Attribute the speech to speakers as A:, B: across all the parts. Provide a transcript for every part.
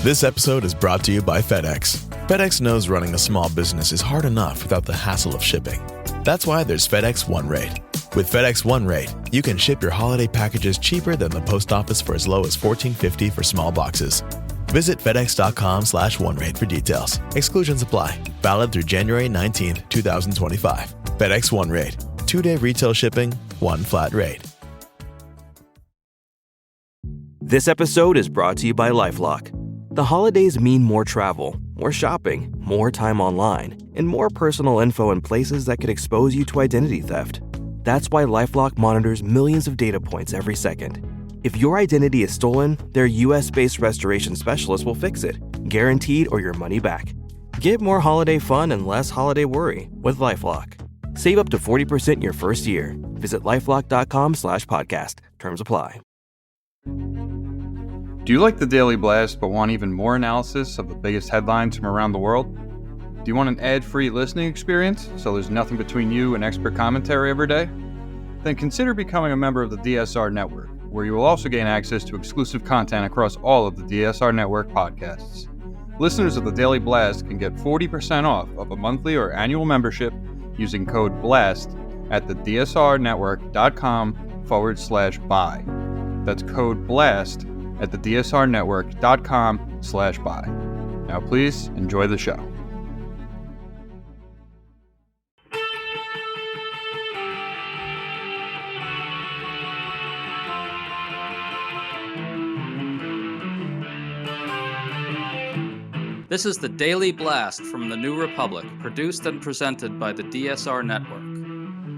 A: This episode is brought to you by FedEx. FedEx knows running a small business is hard enough without the hassle of shipping. That's why there's FedEx One Rate. With FedEx One Rate, you can ship your holiday packages cheaper than the post office for as low as $14.50 for small boxes. Visit FedEx.com/OneRate for details. Exclusions apply. Valid through January 19, 2025. FedEx One Rate. 2-day retail shipping, one flat rate.
B: This episode is brought to you by LifeLock. The holidays mean more travel, more shopping, more time online, and more personal info in places that could expose you to identity theft. That's why LifeLock monitors millions of data points every second. If your identity is stolen, their US-based restoration specialist will fix it, guaranteed or your money back. Get more holiday fun and less holiday worry with LifeLock. Save up to 40% your first year. Visit LifeLock.com/podcast. Terms apply.
C: Do you like the Daily Blast but want even more analysis of the biggest headlines from around the world? Do you want an ad-free listening experience so there's nothing between you and expert commentary every day? Then consider becoming a member of the DSR Network, where you will also gain access to exclusive content across all of the DSR Network podcasts. Listeners of the Daily Blast can get 40% off of a monthly or annual membership using code BLAST at the dsrnetwork.com/buy. That's code BLAST at the dsrnetwork.com/buy. Now please enjoy the show.
D: This is the Daily Blast from the New Republic, produced and presented by the DSR Network.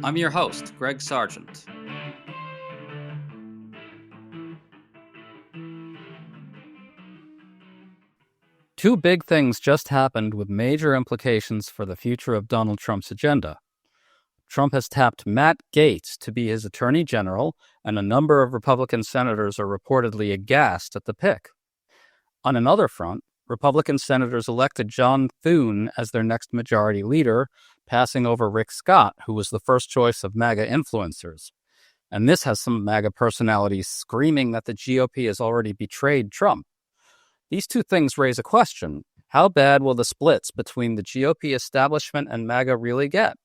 D: I'm your host, Greg Sargent. Two big things just happened with major implications for the future of Donald Trump's agenda. Trump has tapped Matt Gaetz to be his attorney general, and a number of Republican senators are reportedly aghast at the pick. On another front, Republican senators elected John Thune as their next majority leader, passing over Rick Scott, who was the first choice of MAGA influencers. And this has some MAGA personalities screaming that the GOP has already betrayed Trump. These two things raise a question. How bad will the splits between the GOP establishment and MAGA really get?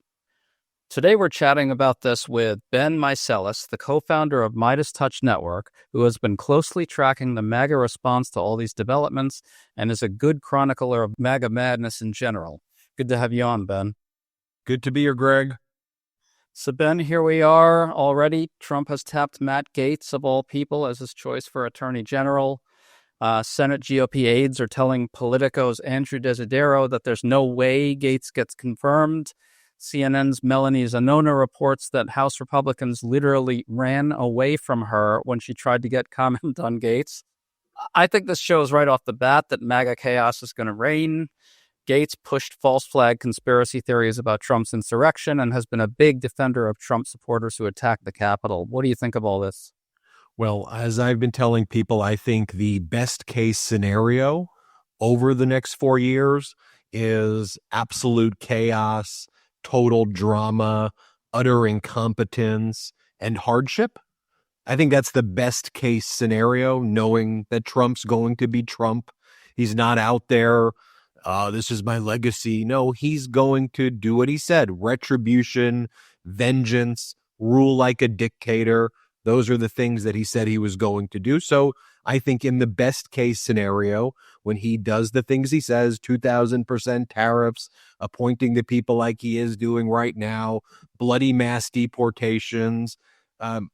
D: Today we're chatting about this with Ben Meiselas, the co-founder of Midas Touch Network, who has been closely tracking the MAGA response to all these developments and is a good chronicler of MAGA madness in general. Good to have you on, Ben.
E: Good to be here, Greg.
D: So, Ben, here we are already. Trump has tapped Matt Gaetz, of all people, as his choice for attorney general. Senate GOP aides are telling Politico's Andrew Desidero that there's no way Gaetz gets confirmed. CNN's Melanie Zanona reports that House Republicans literally ran away from her when she tried to get comment on Gaetz. I think this shows right off the bat that MAGA chaos is going to reign. Gaetz pushed false flag conspiracy theories about Trump's insurrection and has been a big defender of Trump supporters who attacked the Capitol. What do you think of all this?
E: Well, as I've been telling people, I think the best case scenario over the next 4 years is absolute chaos, total drama, utter incompetence, and hardship. I think that's the best case scenario, knowing that Trump's going to be Trump. He's not out there, this is my legacy. No, he's going to do what he said, retribution, vengeance, rule like a dictator. Those are the things that he said he was going to do. So I think in the best case scenario, when he does the things he says, 2,000% tariffs, appointing the people like he is doing right now, bloody mass deportations,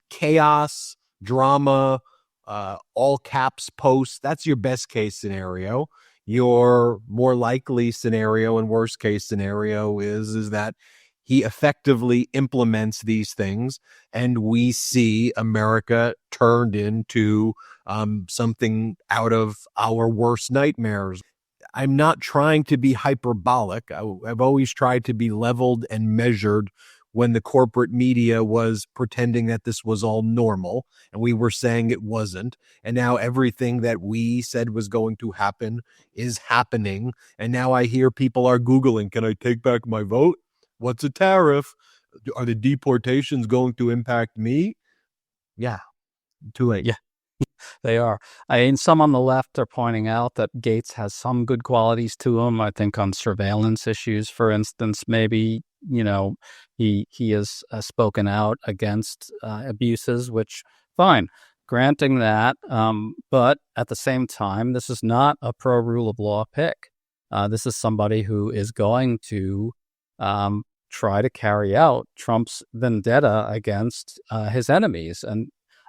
E: chaos, drama, all caps posts, that's your best case scenario. Your more likely scenario and worst case scenario is that he effectively implements these things, and we see America turned into something out of our worst nightmares. I'm not trying to be hyperbolic. I've always tried to be leveled and measured when the corporate media was pretending that this was all normal, and we were saying it wasn't. And now everything that we said was going to happen is happening. And now I hear people are Googling, can I take back my vote? What's a tariff? Are the deportations going to impact me? Yeah. Too late.
D: Yeah. They are. I mean, some on the left are pointing out that Gaetz has some good qualities to him. I think on surveillance issues, for instance, maybe, he has spoken out against abuses, which, fine, granting that. But at the same time, this is not a pro-rule of law pick. This is somebody who is going to try to carry out Trump's vendetta against his enemies. And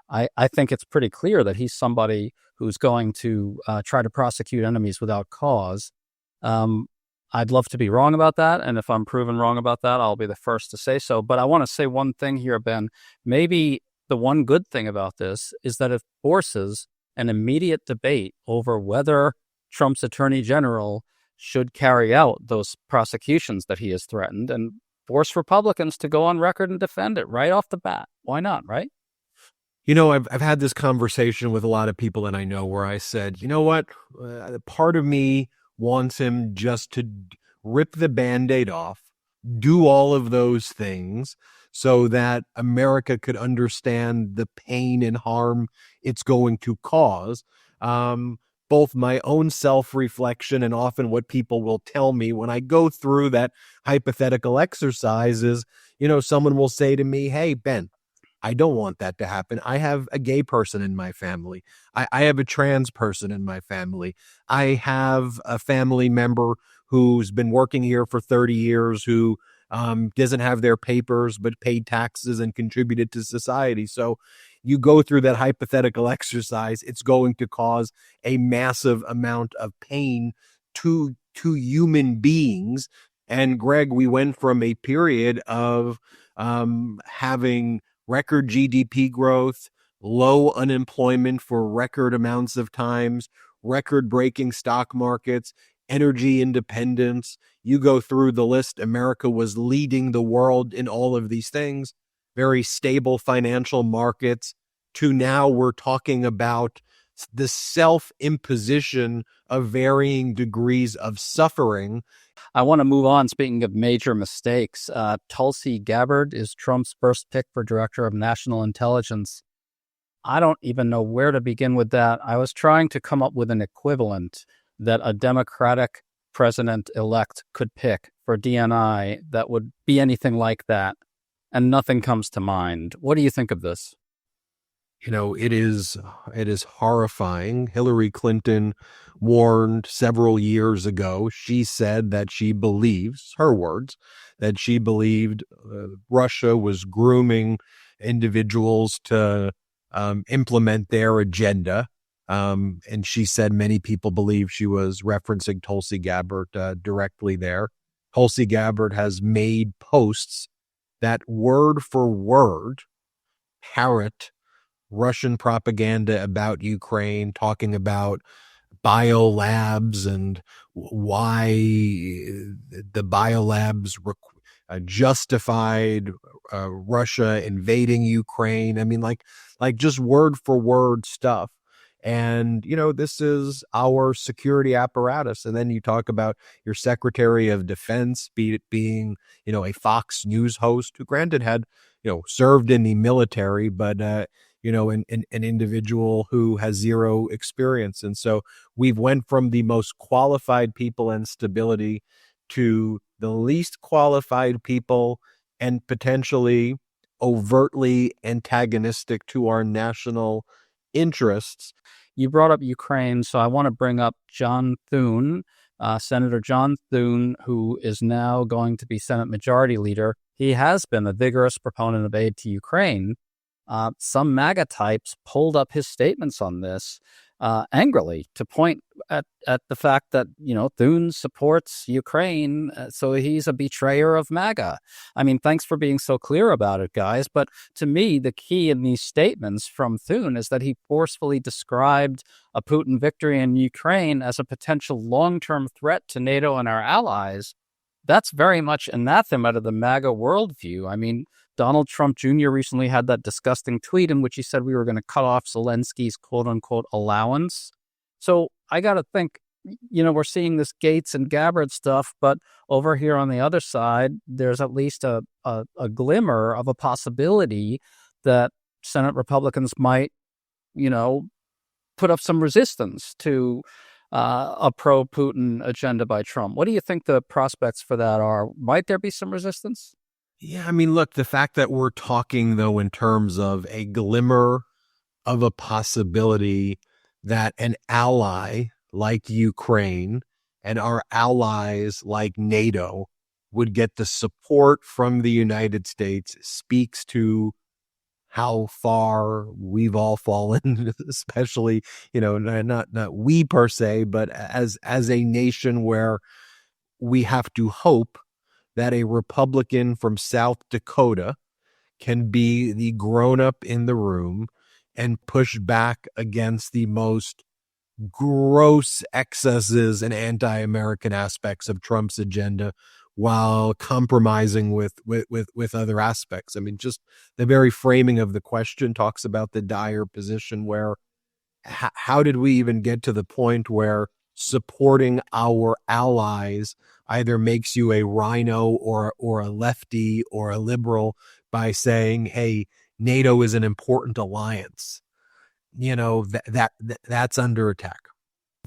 D: I think it's pretty clear that he's somebody who's going to try to prosecute enemies without cause. I'd love to be wrong about that. And if I'm proven wrong about that, I'll be the first to say so. But I want to say one thing here, Ben. Maybe the one good thing about this is that it forces an immediate debate over whether Trump's attorney general should carry out those prosecutions that he has threatened and force Republicans to go on record and defend it right off the bat. Why not, right?
E: I've had this conversation with a lot of people that I know where I said, you know what, part of me wants him just to rip the Band-Aid off, do all of those things so that America could understand the pain and harm it's going to cause. Both my own self-reflection and often what people will tell me when I go through that hypothetical exercise is, someone will say to me, hey, Ben, I don't want that to happen. I have a gay person in my family. I have a trans person in my family. I have a family member who's been working here for 30 years who doesn't have their papers but paid taxes and contributed to society. So you go through that hypothetical exercise, it's going to cause a massive amount of pain to human beings. And Greg, we went from a period of having record GDP growth, low unemployment for record amounts of times, record-breaking stock markets, energy independence. You go through the list, America was leading the world in all of these things, very stable financial markets, to now we're talking about the self-imposition of varying degrees of suffering.
D: I want to move on. Speaking of major mistakes, Tulsi Gabbard is Trump's first pick for Director of National Intelligence. I don't even know where to begin with that. I was trying to come up with an equivalent that a Democratic president-elect could pick for DNI that would be anything like that, and nothing comes to mind. What do you think of this?
E: It is horrifying. Hillary Clinton warned several years ago. She said that she believes, her words, that she believed Russia was grooming individuals to implement their agenda. And she said many people believe she was referencing Tulsi Gabbard directly there. Tulsi Gabbard has made posts that word for word parrot Russian propaganda about Ukraine, talking about biolabs and why the biolabs justified Russia invading Ukraine. I mean, like just word for word stuff. And, this is our security apparatus. And then you talk about your Secretary of Defense being, a Fox News host who granted had, served in the military, but, an individual who has zero experience. And so we've went from the most qualified people and stability to the least qualified people and potentially overtly antagonistic to our national interests.
D: You brought up Ukraine, so I want to bring up John Thune, Senator John Thune, who is now going to be Senate Majority Leader. He has been a vigorous proponent of aid to Ukraine. Some MAGA types pulled up his statements on this angrily to point at the fact that, Thune supports Ukraine, so he's a betrayer of MAGA. I mean, thanks for being so clear about it, guys. But to me, the key in these statements from Thune is that he forcefully described a Putin victory in Ukraine as a potential long-term threat to NATO and our allies. That's very much anathema to the MAGA worldview. I mean, Donald Trump Jr. recently had that disgusting tweet in which he said we were going to cut off Zelensky's quote-unquote allowance. So I got to think, we're seeing this Gaetz and Gabbard stuff, but over here on the other side, there's at least a glimmer of a possibility that Senate Republicans might, put up some resistance to a pro-Putin agenda by Trump. What do you think the prospects for that are? Might there be some resistance?
E: Yeah, I mean, look, the fact that we're talking, though, in terms of a glimmer of a possibility that an ally like Ukraine and our allies like NATO would get the support from the United States speaks to how far we've all fallen, especially, not we per se, but as a nation where we have to hope that a Republican from South Dakota can be the grown-up in the room and push back against the most gross excesses and anti-American aspects of Trump's agenda while compromising with other aspects. I mean, just the very framing of the question talks about the dire position where how did we even get to the point where supporting our allies either makes you a rhino or a lefty or a liberal by saying, hey, NATO is an important alliance. That's under attack.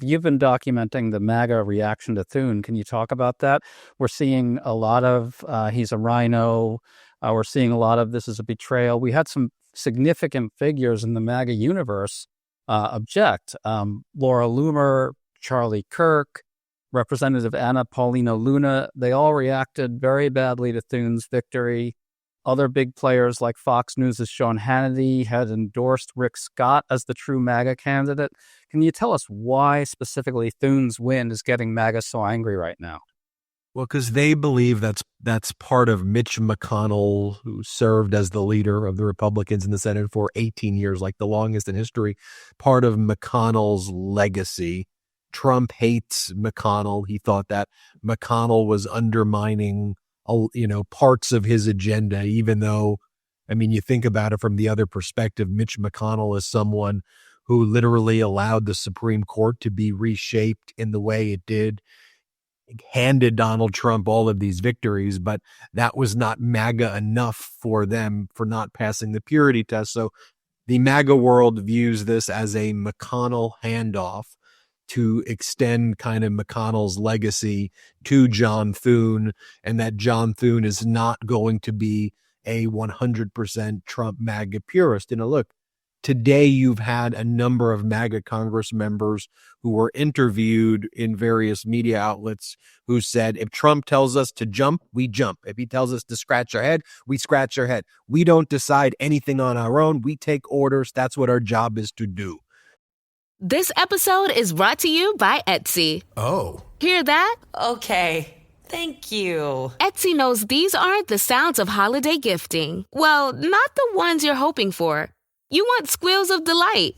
D: You've been documenting the MAGA reaction to Thune. Can you talk about that? We're seeing a lot of he's a rhino. We're seeing a lot of this is a betrayal. We had some significant figures in the MAGA universe object. Laura Loomer, Charlie Kirk, Representative Anna Paulina Luna, they all reacted very badly to Thune's victory. Other big players like Fox News' Sean Hannity had endorsed Rick Scott as the true MAGA candidate. Can you tell us why specifically Thune's win is getting MAGA so angry right now?
E: Well, because they believe that's part of Mitch McConnell, who served as the leader of the Republicans in the Senate for 18 years, like the longest in history, part of McConnell's legacy. Trump hates McConnell. He thought that McConnell was undermining parts of his agenda, even though, I mean, you think about it from the other perspective, Mitch McConnell is someone who literally allowed the Supreme Court to be reshaped in the way it did, handed Donald Trump all of these victories, but that was not MAGA enough for them for not passing the purity test. So the MAGA world views this as a McConnell handoff to extend kind of McConnell's legacy to John Thune, and that John Thune is not going to be a 100% Trump MAGA purist. Look, today you've had a number of MAGA Congress members who were interviewed in various media outlets who said, if Trump tells us to jump, we jump. If he tells us to scratch our head, we scratch our head. We don't decide anything on our own. We take orders. That's what our job is to do.
F: This episode is brought to you by Etsy.
G: Oh.
F: Hear that?
G: Okay. Thank you.
F: Etsy knows these aren't the sounds of holiday gifting. Well, not the ones you're hoping for. You want squeals of delight.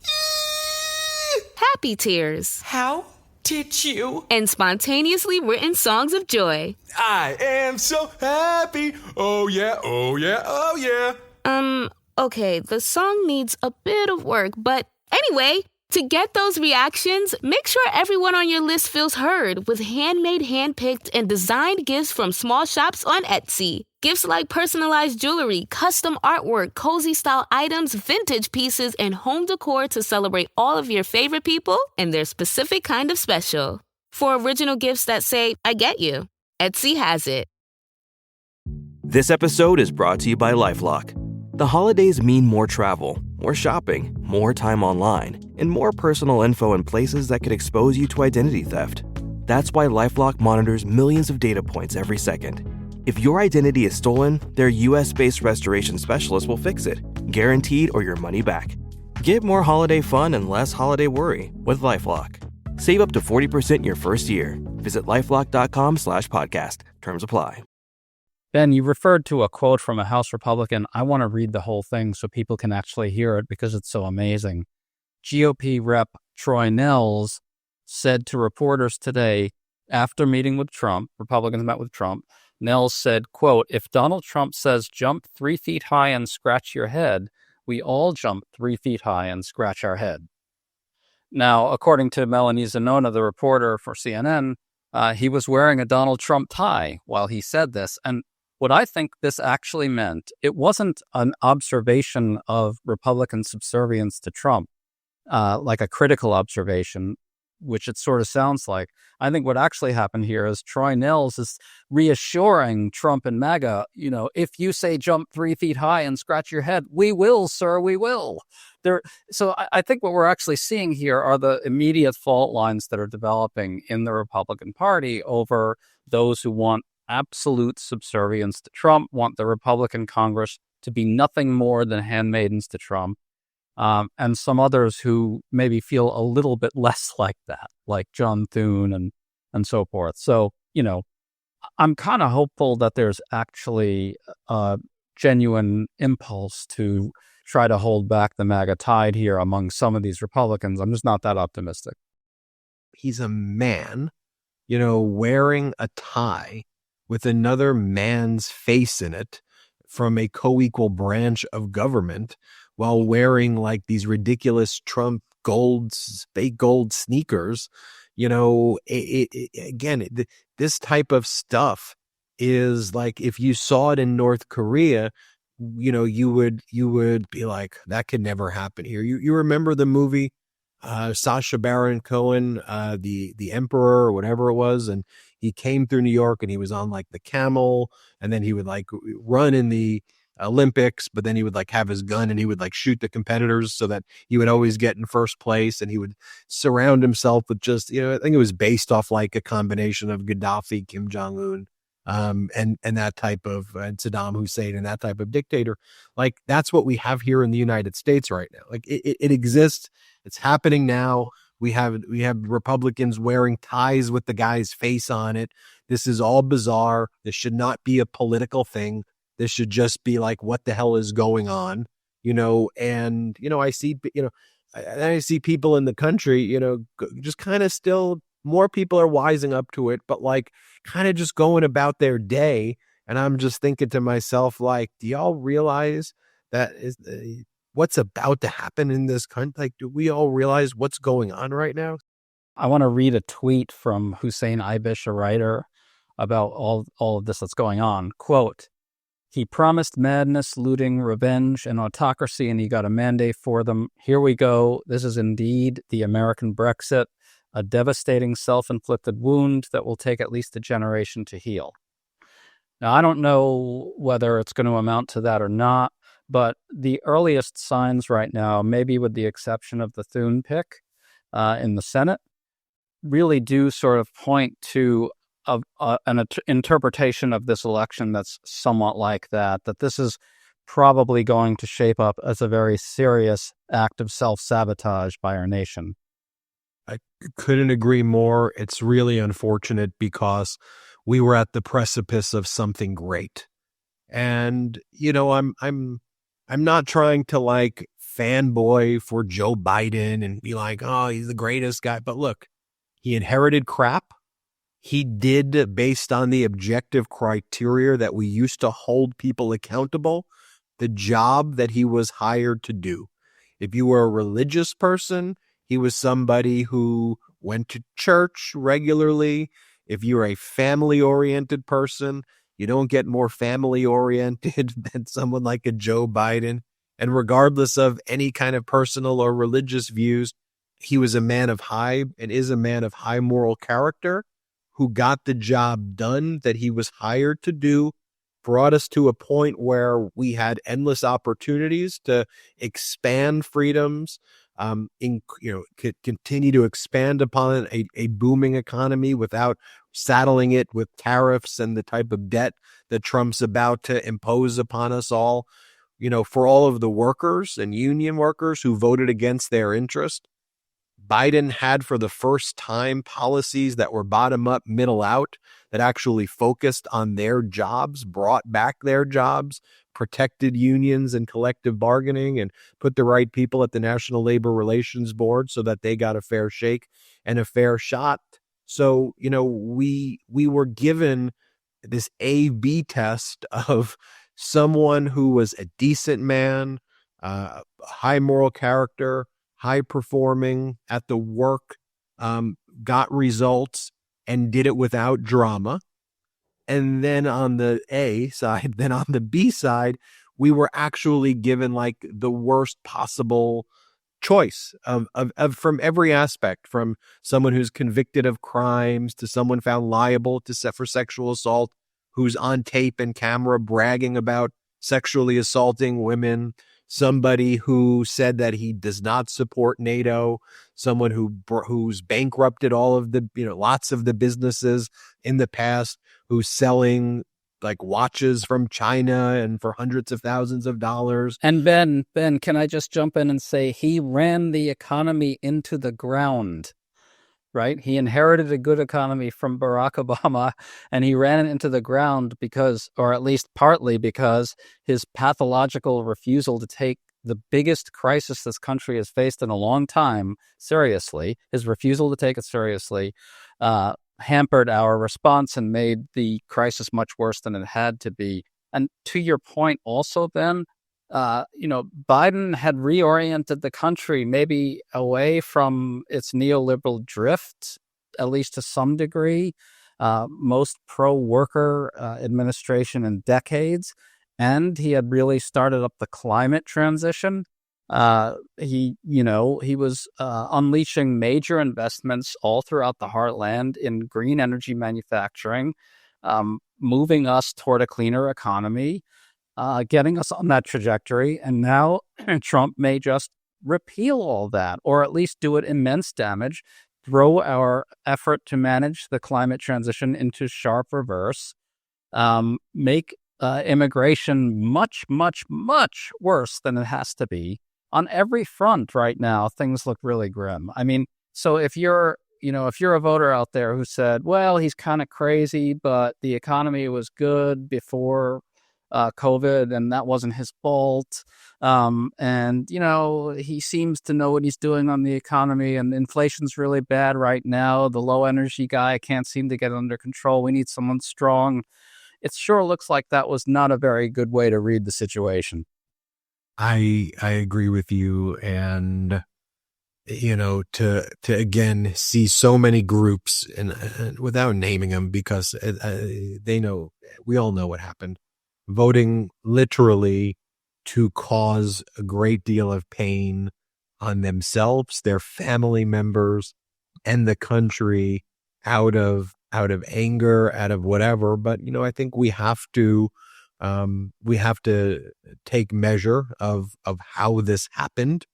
F: Happy tears.
G: How did you?
F: And spontaneously written songs of joy.
G: I am so happy. Oh yeah, oh yeah, oh yeah.
F: Okay, the song needs a bit of work, but anyway, to get those reactions, make sure everyone on your list feels heard with handmade, handpicked, and designed gifts from small shops on Etsy. Gifts like personalized jewelry, custom artwork, cozy style items, vintage pieces, and home decor to celebrate all of your favorite people and their specific kind of special. For original gifts that say, I get you, Etsy has it.
B: This episode is brought to you by LifeLock. The holidays mean more travel, more shopping, more time online, and more personal info in places that could expose you to identity theft. That's why LifeLock monitors millions of data points every second. If your identity is stolen, their US-based restoration specialist will fix it, guaranteed or your money back. Get more holiday fun and less holiday worry with LifeLock. Save up to 40% your first year. Visit LifeLock.com/podcast. Terms apply.
D: Ben, you referred to a quote from a House Republican. I want to read the whole thing so people can actually hear it because it's so amazing. GOP Rep. Troy Nehls said to reporters today, after meeting with Trump, Republicans met with Trump, Nehls said, quote, if Donald Trump says jump 3 feet high and scratch your head, we all jump 3 feet high and scratch our head. Now, according to Melanie Zanona, the reporter for CNN, he was wearing a Donald Trump tie while he said this. And what I think this actually meant, it wasn't an observation of Republican subservience to Trump. like a critical observation, which it sort of sounds like. I think what actually happened here is Troy Nils is reassuring Trump and MAGA, if you say jump 3 feet high and scratch your head, we will, sir, we will. So I think what we're actually seeing here are the immediate fault lines that are developing in the Republican Party over those who want absolute subservience to Trump, want the Republican Congress to be nothing more than handmaidens to Trump. And some others who maybe feel a little bit less like that, like John Thune and so forth. So, I'm kind of hopeful that there's actually a genuine impulse to try to hold back the MAGA tide here among some of these Republicans. I'm just not that optimistic.
E: He's a man, wearing a tie with another man's face in it from a co-equal branch of government, while wearing like these ridiculous Trump fake gold sneakers. This type of stuff is like, if you saw it in North Korea, you would be like, that could never happen here. You remember the movie Sacha Baron Cohen, the Emperor or whatever it was, and he came through New York and he was on like the camel, and then he would like run in the Olympics, but then he would like have his gun and he would like shoot the competitors so that he would always get in first place, and he would surround himself with just, I think it was based off like a combination of Gaddafi, Kim Jong-un, and that type of and Saddam Hussein and that type of dictator. Like, that's what we have here in the United States right now. Like, it exists. It's happening now. We have Republicans wearing ties with the guy's face on it. This is all bizarre. This should not be a political thing. This should just be like, what the hell is going on? I see people in the country, just kind of still, more people are wising up to it, but like kind of just going about their day. And I'm just thinking to myself, like, do y'all realize that is what's about to happen in this country? Like, do we all realize what's going on right now?
D: I want to read a tweet from Hussein Ibish, a writer, about all of this that's going on. Quote, "He promised madness, looting, revenge, and autocracy, and he got a mandate for them. Here we go. This is indeed the American Brexit, a devastating self-inflicted wound that will take at least a generation to heal." Now, I don't know whether it's going to amount to that or not, but the earliest signs right now, maybe with the exception of the Thune pick in the Senate, really do sort of point to an interpretation of this election that's somewhat like that this is probably going to shape up as a very serious act of self-sabotage by our nation.
E: I couldn't agree more. It's really unfortunate because we were at the precipice of something great. And, I'm not trying to like fanboy for Joe Biden and be like, oh, he's the greatest guy. But look, he inherited crap. He did, based on the objective criteria that we used to hold people accountable, the job that he was hired to do. If you were a religious person, he was somebody who went to church regularly. If you're a family-oriented person, you don't get more family-oriented than someone like a Joe Biden. And regardless of any kind of personal or religious views, he was a man of high and is a man of high moral character who got the job done that he was hired to do, brought us to a point where we had endless opportunities to expand freedoms, continue to expand upon a booming economy without saddling it with tariffs and the type of debt that Trump's about to impose upon us all. For all of the workers and union workers who voted against their interest, Biden had for the first time policies that were bottom up, middle out, that actually focused on their jobs, brought back their jobs, protected unions and collective bargaining, and put the right people at the National Labor Relations Board so that they got a fair shake and a fair shot. So, we were given this A/B test of someone who was a decent man, high moral character, high performing at the work, got results and did it without drama. And then on the A side, then on the B side, we were actually given like the worst possible choice of from every aspect, from someone who's convicted of crimes to someone found liable for sexual assault, who's on tape and camera bragging about sexually assaulting women, somebody who said that he does not support NATO, someone who's bankrupted all of the, lots of the businesses in the past, who's selling like watches from China and for hundreds of thousands of dollars.
D: And Ben, can I just jump in and say he ran the economy into the ground, right? He inherited a good economy from Barack Obama, and he ran it into the ground because, or at least partly because, his pathological refusal to take the biggest crisis this country has faced in a long time seriously, his refusal to take it seriously, hampered our response and made the crisis much worse than it had to be. And to your point also, Ben, Biden had reoriented the country maybe away from its neoliberal drift, at least to some degree, most pro-worker administration in decades. And he had really started up the climate transition. He was unleashing major investments all throughout the heartland in green energy manufacturing, moving us toward a cleaner economy, getting us on that trajectory. And now Trump may just repeal all that, or at least do it immense damage, throw our effort to manage the climate transition into sharp reverse, make immigration much, much, much worse than it has to be. On every front right now, things look really grim. I mean, so if you're a voter out there who said, well, he's kind of crazy, but the economy was good before COVID and that wasn't his fault. And he seems to know what he's doing on the economy, and inflation's really bad right now. The low energy guy can't seem to get it under control. We need someone strong. It sure looks like that was not a very good way to read the situation.
E: I agree with you, and to again see so many groups, and without naming them because they know, we all know what happened, voting literally to cause a great deal of pain on themselves, their family members, and the country out of anger, out of whatever. But I think we have to take measure of how this happened.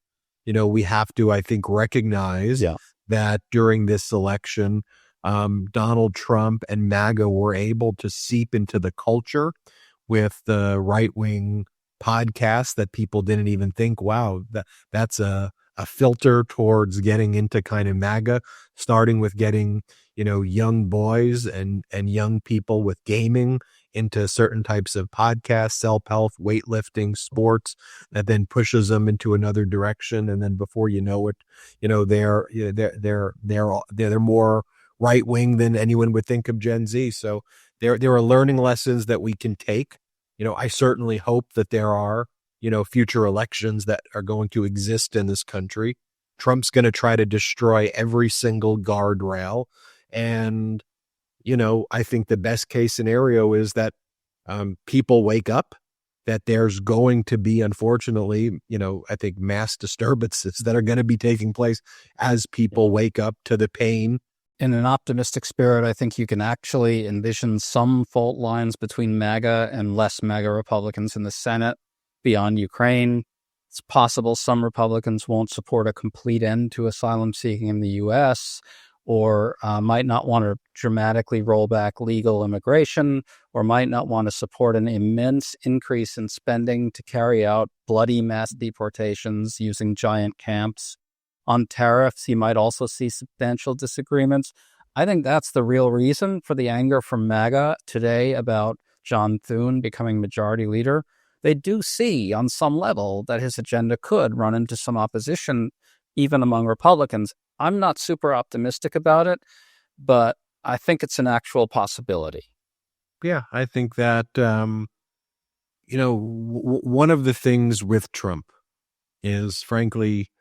E: We have to, I think, recognize that during this election, Donald Trump and MAGA were able to seep into the culture with the right-wing podcasts that people didn't even think, wow, that's a filter towards getting into kind of MAGA, starting with getting, young boys and young people with gaming into certain types of podcasts, self-help, weightlifting, sports, that then pushes them into another direction. And then before you know it, they're more right-wing than anyone would think of Gen Z. So there are learning lessons that we can take. I certainly hope that there are, future elections that are going to exist in this country. Trump's going to try to destroy every single guardrail. And, I think the best case scenario is that people wake up, that there's going to be, unfortunately, I think mass disturbances that are going to be taking place as people wake up to the pain.
D: In an optimistic spirit, I think you can actually envision some fault lines between MAGA and less MAGA Republicans in the Senate beyond Ukraine. It's possible some Republicans won't support a complete end to asylum seeking in the U.S., or might not want to dramatically roll back legal immigration, or might not want to support an immense increase in spending to carry out bloody mass deportations using giant camps. On tariffs, you might also see substantial disagreements. I think that's the real reason for the anger from MAGA today about John Thune becoming majority leader. They do see on some level that his agenda could run into some opposition, even among Republicans. I'm not super optimistic about it, but I think it's an actual possibility.
E: Yeah, I think that, one of the things with Trump is, frankly,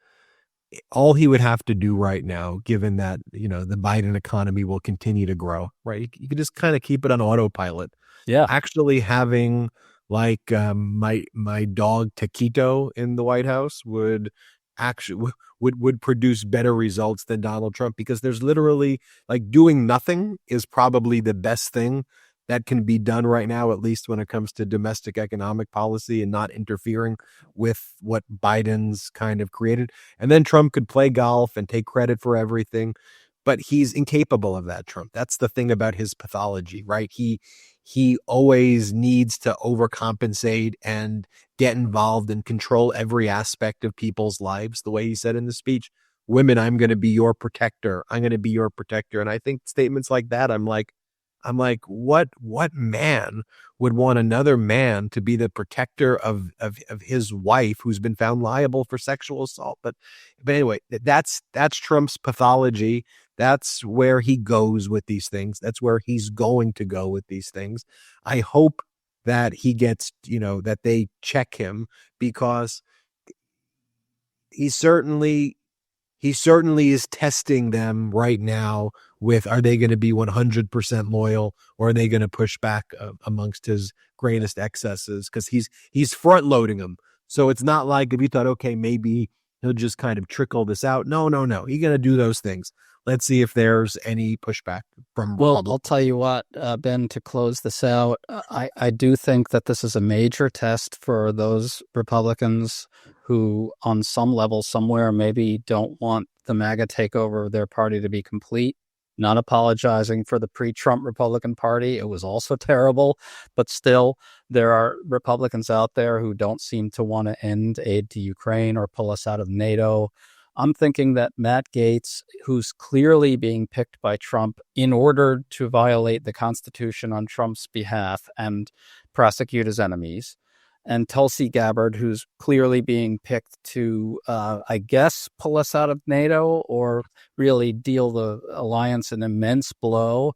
E: all he would have to do right now, given that, the Biden economy will continue to grow, right? You could just kind of keep it on autopilot.
D: Yeah.
E: Actually having like my dog Taquito in the White House would actually would produce better results than Donald Trump, because there's literally, like, doing nothing is probably the best thing that can be done right now, at least when it comes to domestic economic policy and not interfering with what Biden's kind of created. And then Trump could play golf and take credit for everything, but he's incapable of that, Trump. That's the thing about his pathology, right? He always needs to overcompensate and get involved and control every aspect of people's lives. The way he said in the speech, women, I'm going to be your protector. I'm going to be your protector. And I think statements like that, I'm like, what man would want another man to be the protector of his wife who's been found liable for sexual assault? But anyway, that's Trump's pathology. That's where he goes with these things. That's where he's going to go with these things. I hope that he gets, that they check him, because he certainly is testing them right now with, are they going to be 100% loyal, or are they going to push back amongst his greatest excesses? Because he's front loading them. So it's not like if you thought, okay, maybe he'll just kind of trickle this out. No. He's going to do those things. Let's see if there's any pushback from
D: Well,
E: Republicans.
D: I'll tell you what, Ben, to close this out, I do think that this is a major test for those Republicans who, on some level somewhere, maybe don't want the MAGA takeover of their party to be complete. Not apologizing for the pre-Trump Republican Party. It was also terrible, but still, there are Republicans out there who don't seem to want to end aid to Ukraine or pull us out of NATO. I'm thinking that Matt Gaetz, who's clearly being picked by Trump in order to violate the Constitution on Trump's behalf and prosecute his enemies, and Tulsi Gabbard, who's clearly being picked to, I guess, pull us out of NATO or really deal the alliance an immense blow.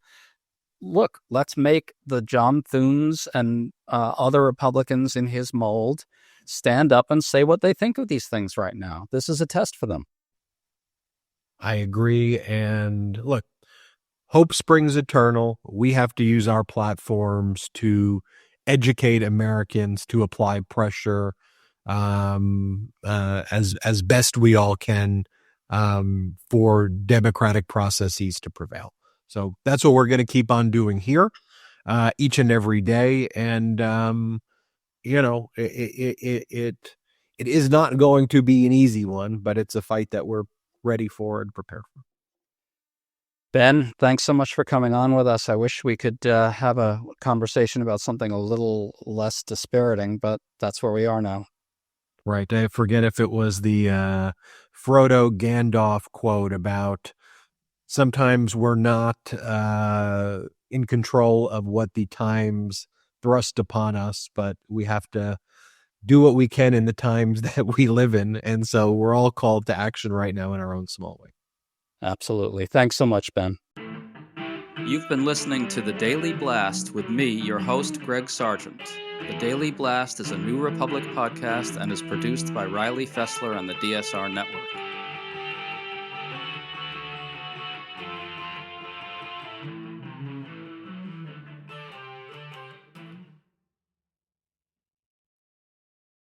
D: Look, let's make the John Thunes and other Republicans in his mold stand up and say what they think of these things right now. This is a test for them.
E: I agree. And look, hope springs eternal. We have to use our platforms to educate Americans, to apply pressure as best we all can for democratic processes to prevail. So that's what we're going to keep on doing here each and every day. And, it is not going to be an easy one, but it's a fight that we're ready for and prepared for.
D: Ben, thanks so much for coming on with us. I wish we could have a conversation about something a little less dispiriting, but that's where we are now.
E: Right. I forget if it was the Frodo Gandalf quote about sometimes we're not in control of what the times thrust upon us, but we have to do what we can in the times that we live in. And so we're all called to action right now in our own small way.
D: Absolutely. Thanks so much, Ben. You've been listening to The Daily Blast with me, your host, Greg Sargent. The Daily Blast is a New Republic podcast and is produced by Riley Fessler and the DSR Network.